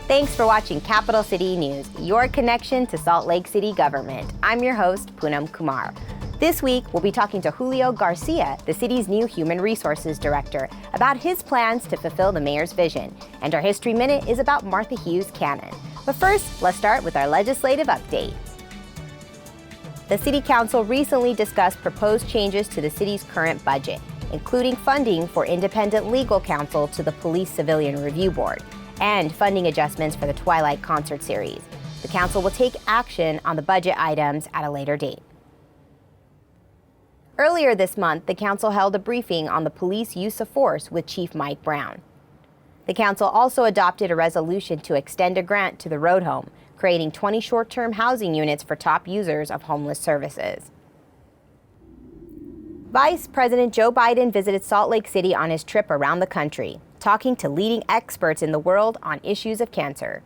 Thanks for watching Capital City News, your connection to Salt Lake City government. I'm your host, Poonam Kumar. This week, we'll be talking to Julio Garcia, the city's new Human Resources Director, about his plans to fulfill the mayor's vision. And our History Minute is about Martha Hughes Cannon. But first, let's start with our legislative updates. The City Council recently discussed proposed changes to the city's current budget, including funding for independent legal counsel to the Police Civilian Review Board, and funding adjustments for the Twilight concert series. The council will take action on the budget items at a later date. Earlier this month, the council held a briefing on the police use of force with Chief Mike Brown. The council also adopted a resolution to extend a grant to the Road Home, creating 20 short-term housing units for top users of homeless services. Vice President Joe Biden visited Salt Lake City on his trip around the country, talking to leading experts in the world on issues of cancer.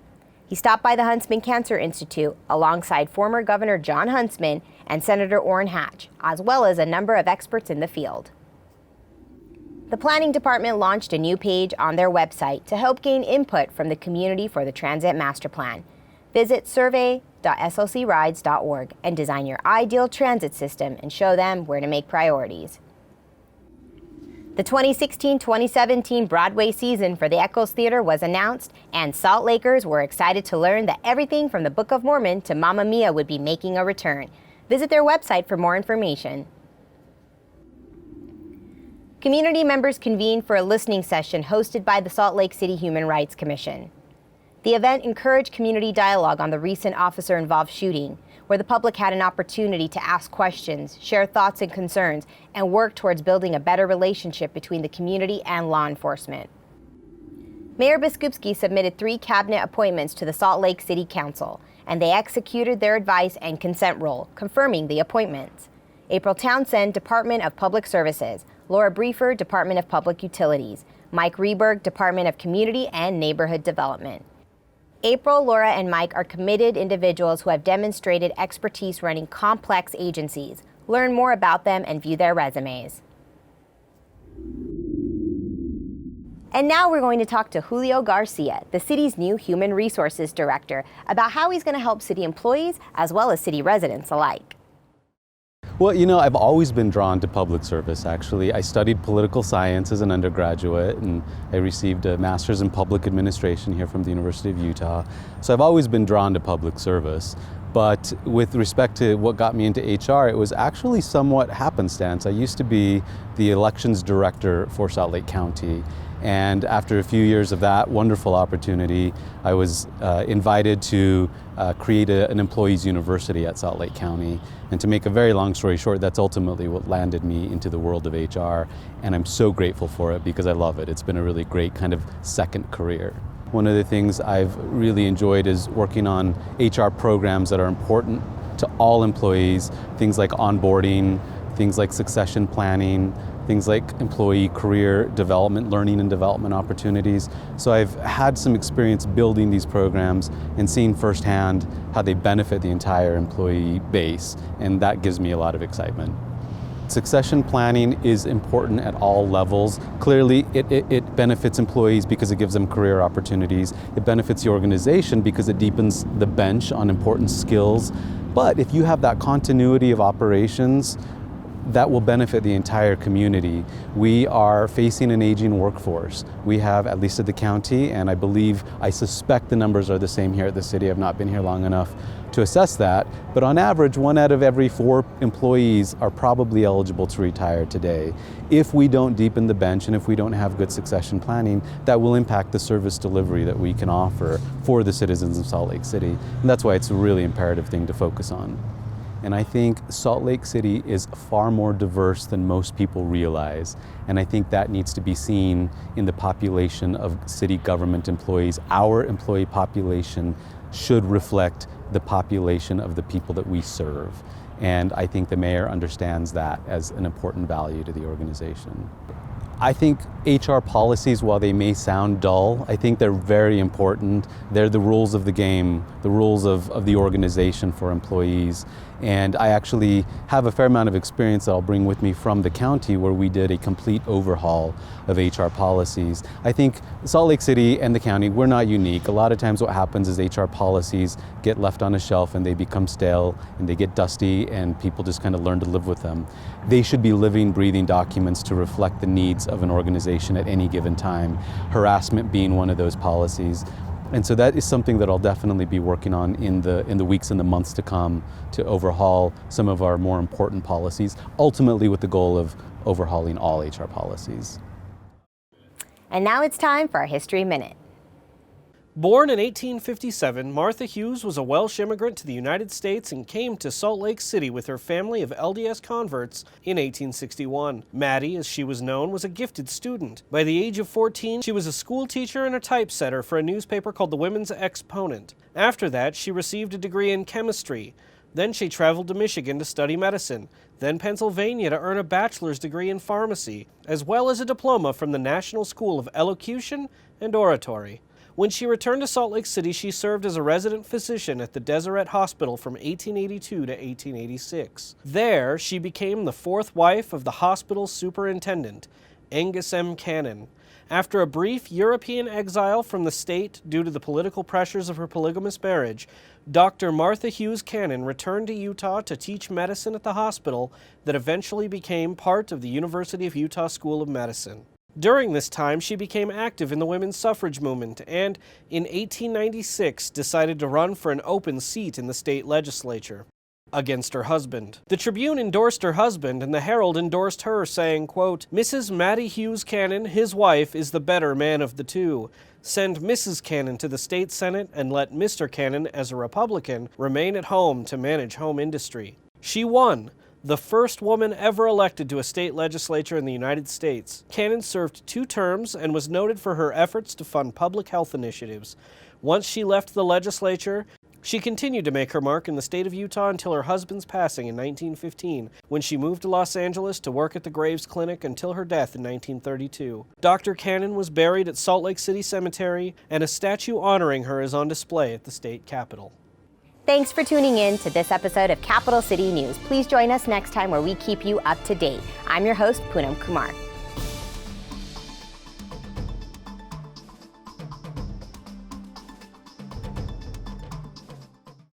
He stopped by the Huntsman Cancer Institute alongside former Governor Jon Huntsman and Senator Orrin Hatch, as well as a number of experts in the field. The Planning Department launched a new page on their website to help gain input from the community for the Transit Master Plan. Visit survey.slcrides.org and design your ideal transit system and show them where to make priorities. The 2016-2017 Broadway season for the Echoes Theater was announced, and Salt Lakers were excited to learn that everything from the Book of Mormon to Mamma Mia would be making a return. Visit their website for more information. Community members convened for a listening session hosted by the Salt Lake City Human Rights Commission. The event encouraged community dialogue on the recent officer-involved shooting, where the public had an opportunity to ask questions, share thoughts and concerns, and work towards building a better relationship between the community and law enforcement. Mayor Biskupski submitted 3 cabinet appointments to the Salt Lake City Council, and they executed their advice and consent role, confirming the appointments. April Townsend, Department of Public Services; Laura Briefer, Department of Public Utilities; Mike Reberg, Department of Community and Neighborhood Development. April, Laura, and Mike are committed individuals who have demonstrated expertise running complex agencies. Learn more about them and view their resumes. And now we're going to talk to Julio Garcia, the city's new Human Resources Director, about how he's going to help city employees as well as city residents alike. Well, I've always been drawn to public service, actually. I studied political science as an undergraduate, and I received a master's in public administration here from the University of Utah. So I've always been drawn to public service. But with respect to what got me into HR, it was actually somewhat happenstance. I used to be the elections director for Salt Lake County. And after a few years of that wonderful opportunity, I was invited to create an employees university at Salt Lake County. And to make a very long story short, that's ultimately what landed me into the world of HR. And I'm so grateful for it because I love it. It's been a really great kind of second career. One of the things I've really enjoyed is working on HR programs that are important to all employees, things like onboarding, things like succession planning, things like employee career development, learning and development opportunities. So I've had some experience building these programs and seeing firsthand how they benefit the entire employee base, and that gives me a lot of excitement. Succession planning is important at all levels. Clearly, it benefits employees because it gives them career opportunities. It benefits the organization because it deepens the bench on important skills. But if you have that continuity of operations, that will benefit the entire community. We are facing an aging workforce. We have, at least at the county, and I suspect the numbers are the same here at the city. I've not been here long enough to assess that, but on average, 1 out of every 4 employees are probably eligible to retire today. If we don't deepen the bench and if we don't have good succession planning, that will impact the service delivery that we can offer for the citizens of Salt Lake City. And that's why it's a really imperative thing to focus on. And I think Salt Lake City is far more diverse than most people realize. And I think that needs to be seen in the population of city government employees. Our employee population should reflect the population of the people that we serve. And I think the mayor understands that as an important value to the organization. I think HR policies, while they may sound dull, I think they're very important. They're the rules of the game, the rules of the organization for employees. And I actually have a fair amount of experience that I'll bring with me from the county where we did a complete overhaul of HR policies. I think Salt Lake City and the county, we're not unique. A lot of times what happens is HR policies get left on a shelf and they become stale and they get dusty and people just kind of learn to live with them. They should be living, breathing documents to reflect the needs of an organization at any given time, harassment being one of those policies. And so that is something that I'll definitely be working on in the weeks and the months to come to overhaul some of our more important policies, ultimately with the goal of overhauling all HR policies. And now it's time for our History Minute. Born in 1857, Martha Hughes was a Welsh immigrant to the United States and came to Salt Lake City with her family of LDS converts in 1861. Maddie, as she was known, was a gifted student. By the age of 14, she was a school teacher and a typesetter for a newspaper called the Women's Exponent. After that, she received a degree in chemistry. Then she traveled to Michigan to study medicine, then Pennsylvania to earn a bachelor's degree in pharmacy, as well as a diploma from the National School of Elocution and Oratory. When she returned to Salt Lake City, she served as a resident physician at the Deseret Hospital from 1882 to 1886. There, she became the fourth wife of the hospital's superintendent, Angus M. Cannon. After a brief European exile from the state due to the political pressures of her polygamous marriage, Dr. Martha Hughes Cannon returned to Utah to teach medicine at the hospital that eventually became part of the University of Utah School of Medicine. During this time, she became active in the women's suffrage movement and, in 1896, decided to run for an open seat in the state legislature against her husband. The Tribune endorsed her husband and the Herald endorsed her, saying, quote, "Mrs. Maddie Hughes Cannon, his wife, is the better man of the two. Send Mrs. Cannon to the state senate and let Mr. Cannon, as a Republican, remain at home to manage home industry." She won, the first woman ever elected to a state legislature in the United States. Cannon served 2 terms and was noted for her efforts to fund public health initiatives. Once she left the legislature, she continued to make her mark in the state of Utah until her husband's passing in 1915, when she moved to Los Angeles to work at the Graves Clinic until her death in 1932. Dr. Cannon was buried at Salt Lake City Cemetery, and a statue honoring her is on display at the state capitol. Thanks for tuning in to this episode of Capital City News. Please join us next time where we keep you up to date. I'm your host, Poonam Kumar.